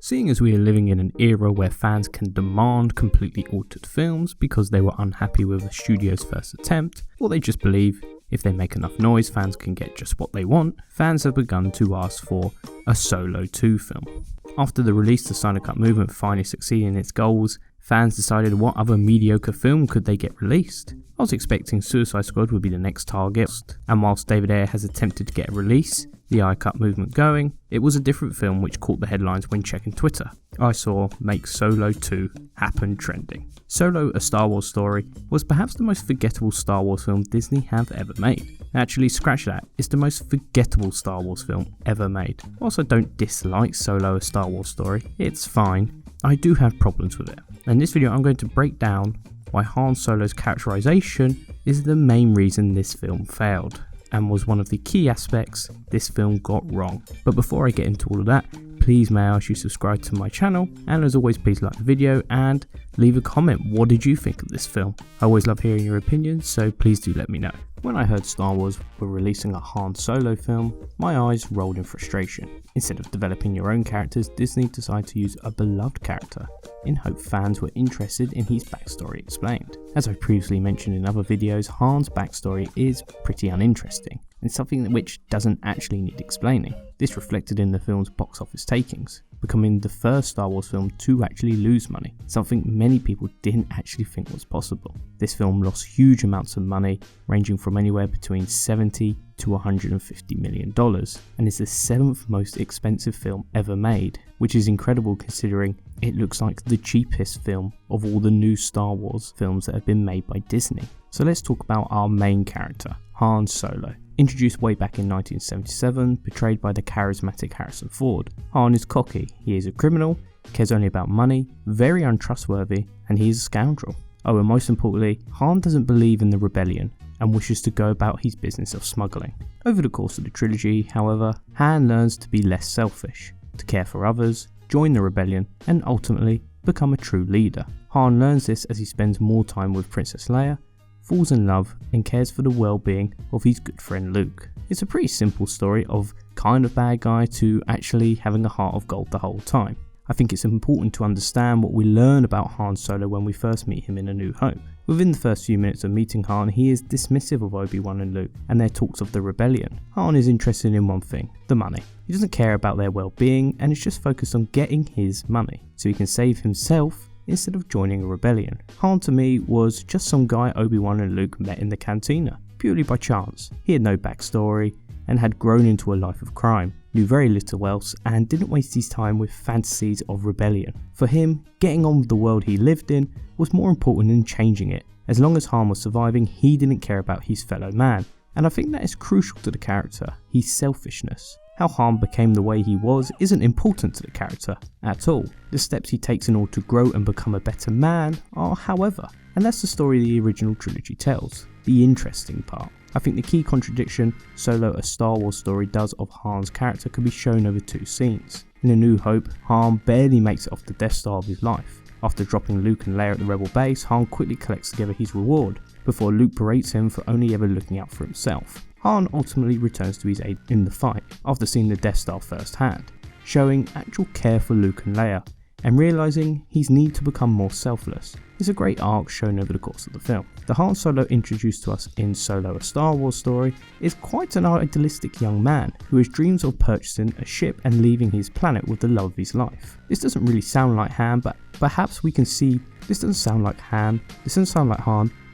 Seeing as we are living in an era where fans can demand completely altered films because they were unhappy with the studio's first attempt, or they just believe if they make enough noise fans can get just what they want, fans have begun to ask for a Solo 2 film. After the release, the Snyder Cut movement finally succeeded in its goals. Fans decided what other mediocre film could they get released. I was expecting Suicide Squad would be the next target, and whilst David Ayer has attempted to get a release, the I-Cut movement going, it was a different film which caught the headlines when checking Twitter. I saw Make Solo 2 happen trending. Solo, a Star Wars story, was perhaps the most forgettable Star Wars film Disney have ever made. Actually, scratch that, it's the most forgettable Star Wars film ever made. Whilst I don't dislike Solo, a Star Wars story, it's fine, I do have problems with it. In this video I'm going to break down why Han Solo's characterization is the main reason this film failed, and was one of the key aspects this film got wrong. But before I get into all of that, please may I ask you subscribe to my channel, and as always please like the video and leave a comment. What did you think of this film? I always love hearing your opinions, so please do let me know. When I heard Star Wars were releasing a Han Solo film, my eyes rolled in frustration. Instead of developing your own characters, Disney decided to use a beloved character in hope fans were interested in his backstory explained. As I previously mentioned in other videos, Han's backstory is pretty uninteresting and something which doesn't actually need explaining. This reflected in the film's box office takings, becoming the first Star Wars film to actually lose money, something many people didn't actually think was possible. This film lost huge amounts of money, ranging from anywhere between $70 to $150 million, and is the 7th most expensive film ever made, which is incredible considering it looks like the cheapest film of all the new Star Wars films that have been made by Disney. So let's talk about our main character, Han Solo. Introduced way back in 1977, portrayed by the charismatic Harrison Ford, Han is cocky, he is a criminal, cares only about money, very untrustworthy, and he is a scoundrel. Oh, and most importantly, Han doesn't believe in the rebellion and wishes to go about his business of smuggling. Over the course of the trilogy, however, Han learns to be less selfish, to care for others, join the rebellion, and ultimately become a true leader. Han learns this as he spends more time with Princess Leia, falls in love, and cares for the well-being of his good friend Luke. It's a pretty simple story of kind of bad guy to actually having a heart of gold the whole time. I think it's important to understand what we learn about Han Solo when we first meet him in A New Hope. Within the first few minutes of meeting Han, he is dismissive of Obi-Wan and Luke and their talks of the rebellion. Han is interested in one thing, the money. He doesn't care about their well-being and is just focused on getting his money so he can save himself instead of joining a rebellion. Han to me was just some guy Obi-Wan and Luke met in the cantina, purely by chance. He had no backstory and had grown into a life of crime, knew very little else, and didn't waste his time with fantasies of rebellion. For him, getting on with the world he lived in was more important than changing it. As long as Han was surviving, he didn't care about his fellow man, and I think that is crucial to the character, his selfishness. How Han became the way he was isn't important to the character at all. The steps he takes in order to grow and become a better man are, however, and that's the story the original trilogy tells, the interesting part. I think the key contradiction Solo, a Star Wars story does of Han's character can be shown over two scenes. In A New Hope, Han barely makes it off the Death Star of his life. After dropping Luke and Leia at the Rebel base, Han quickly collects together his reward, before Luke berates him for only ever looking out for himself. Han ultimately returns to his aid in the fight, after seeing the Death Star firsthand, showing actual care for Luke and Leia, and realising his need to become more selfless. It's a great arc shown over the course of the film. The Han Solo introduced to us in Solo, a Star Wars story is quite an idealistic young man who has dreams of purchasing a ship and leaving his planet with the love of his life. This doesn't really sound like Han, but perhaps we can see this doesn't sound like Han,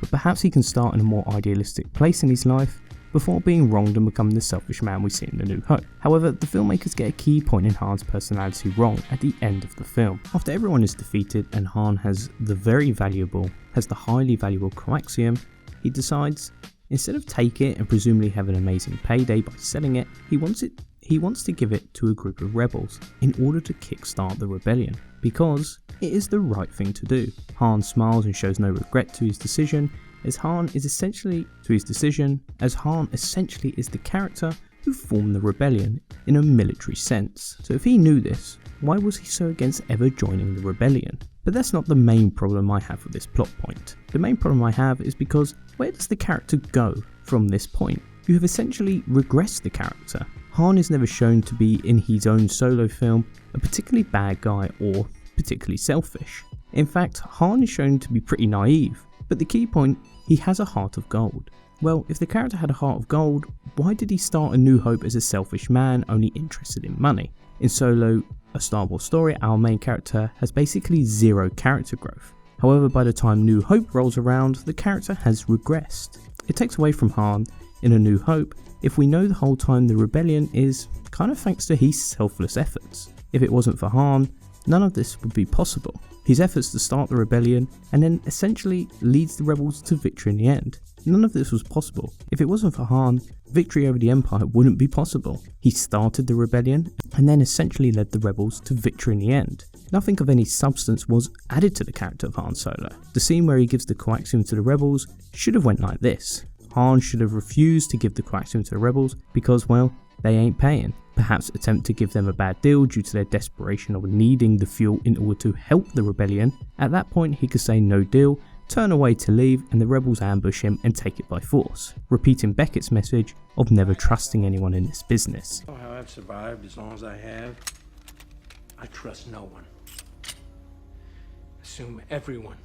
but perhaps he can start in a more idealistic place in his life before being wronged and becoming the selfish man we see in A New Hope. However, the filmmakers get a key point in Han's personality wrong at the end of the film. After everyone is defeated and Han has the highly valuable coaxium, he decides, instead of take it and presumably have an amazing payday by selling it, he wants to give it to a group of rebels in order to kickstart the rebellion, because it is the right thing to do. Han smiles and shows no regret to his decision, as Han essentially is the character who formed the rebellion in a military sense. So if he knew this, why was he so against ever joining the rebellion? But that's not the main problem I have with this plot point. The main problem I have is because where does the character go from this point? You have essentially regressed the character. Han is never shown to be in his own solo film a particularly bad guy or particularly selfish. In fact, Han is shown to be pretty naive, but the key point, he has a heart of gold. Well, if the character had a heart of gold, why did he start A New Hope as a selfish man only interested in money? In Solo, A Star Wars Story, our main character has basically zero character growth. However, by the time New Hope rolls around, the character has regressed. It takes away from Han in A New Hope if we know the whole time the rebellion is kind of thanks to his selfless efforts. If it wasn't for Han, none of this would be possible. His efforts to start the rebellion and then essentially leads the rebels to victory in the end. None of this was possible. If it wasn't for Han, victory over the Empire wouldn't be possible. He started the rebellion and then essentially led the rebels to victory in the end. Nothing of any substance was added to the character of Han Solo. The scene where he gives the coaxium to the rebels should have went like this. Han should have refused to give the coaxium to the rebels because, well, they ain't paying. Perhaps attempt to give them a bad deal due to their desperation of needing the fuel in order to help the rebellion. At that point he could say no deal, turn away to leave, and the rebels ambush him and take it by force, repeating Beckett's message of never trusting anyone in this business. Oh, how I've survived as long as I have. I trust no one. Assume everyone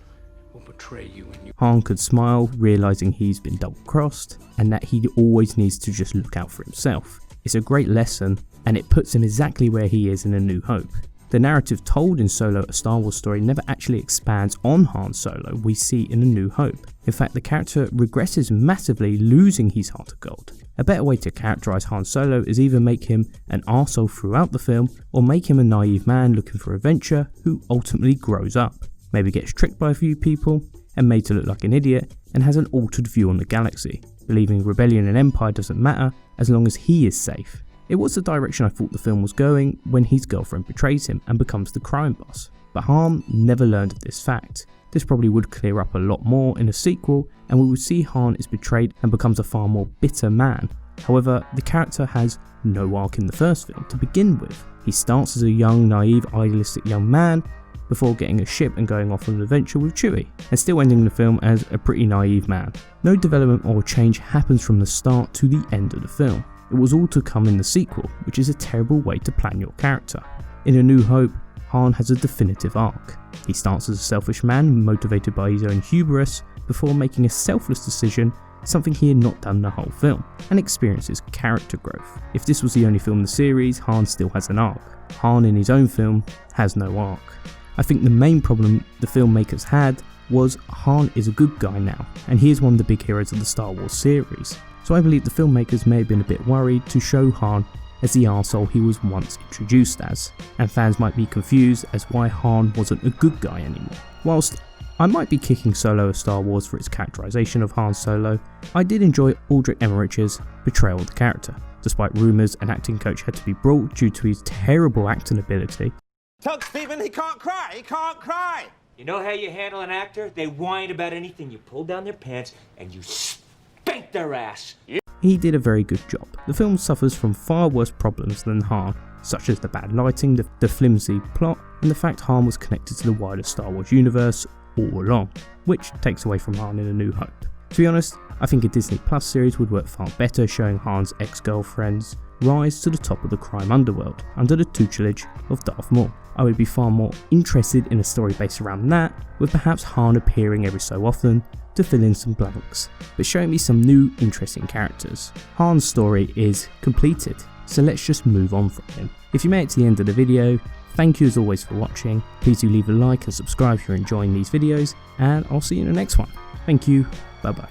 will betray you and you. Han could smile, realising he's been double-crossed and that he always needs to just look out for himself. It's a great lesson and it puts him exactly where he is in A New Hope. The narrative told in Solo, A Star Wars Story never actually expands on Han Solo we see in A New Hope. In fact, the character regresses massively, losing his heart of gold. A better way to characterise Han Solo is either make him an arsehole throughout the film or make him a naive man looking for adventure who ultimately grows up. Maybe gets tricked by a few people and made to look like an idiot and has an altered view on the galaxy, believing rebellion and empire doesn't matter as long as he is safe. It was the direction I thought the film was going when his girlfriend betrays him and becomes the crime boss. But Han never learned of this fact. This probably would clear up a lot more in a sequel and we would see Han is betrayed and becomes a far more bitter man. However, the character has no arc in the first film to begin with. He starts as a young, naive, idealistic young man before getting a ship and going off on an adventure with Chewie, and still ending the film as a pretty naive man. No development or change happens from the start to the end of the film. It was all to come in the sequel, which is a terrible way to plan your character. In A New Hope, Han has a definitive arc. He starts as a selfish man motivated by his own hubris before making a selfless decision, something he had not done the whole film, and experiences character growth. If this was the only film in the series, Han still has an arc. Han in his own film has no arc. I think the main problem the filmmakers had was Han is a good guy now, and he is one of the big heroes of the Star Wars series. So I believe the filmmakers may have been a bit worried to show Han as the arsehole he was once introduced as, and fans might be confused as why Han wasn't a good guy anymore. Whilst I might be kicking Solo: A Star Wars for its characterization of Han Solo, I did enjoy Aldrich Emmerich's portrayal of the character, despite rumours an acting coach had to be brought due to his terrible acting ability. Tell Stephen he can't cry, he can't cry! You know how you handle an actor? They whine about anything. You pull down their pants and you spank their ass. He did a very good job. The film suffers from far worse problems than Han, such as the bad lighting, the flimsy plot, and the fact Han was connected to the wider Star Wars universe all along, which takes away from Han in A New Hope. To be honest, I think a Disney Plus series would work far better, showing Han's ex-girlfriend's rise to the top of the crime underworld under the tutelage of Darth Maul. I would be far more interested in a story based around that, with perhaps Han appearing every so often to fill in some blanks, but showing me some new interesting characters. Han's story is completed, so let's just move on from him. If you made it to the end of the video, thank you as always for watching. Please do leave a like and subscribe if you're enjoying these videos, and I'll see you in the next one. Thank you, bye bye.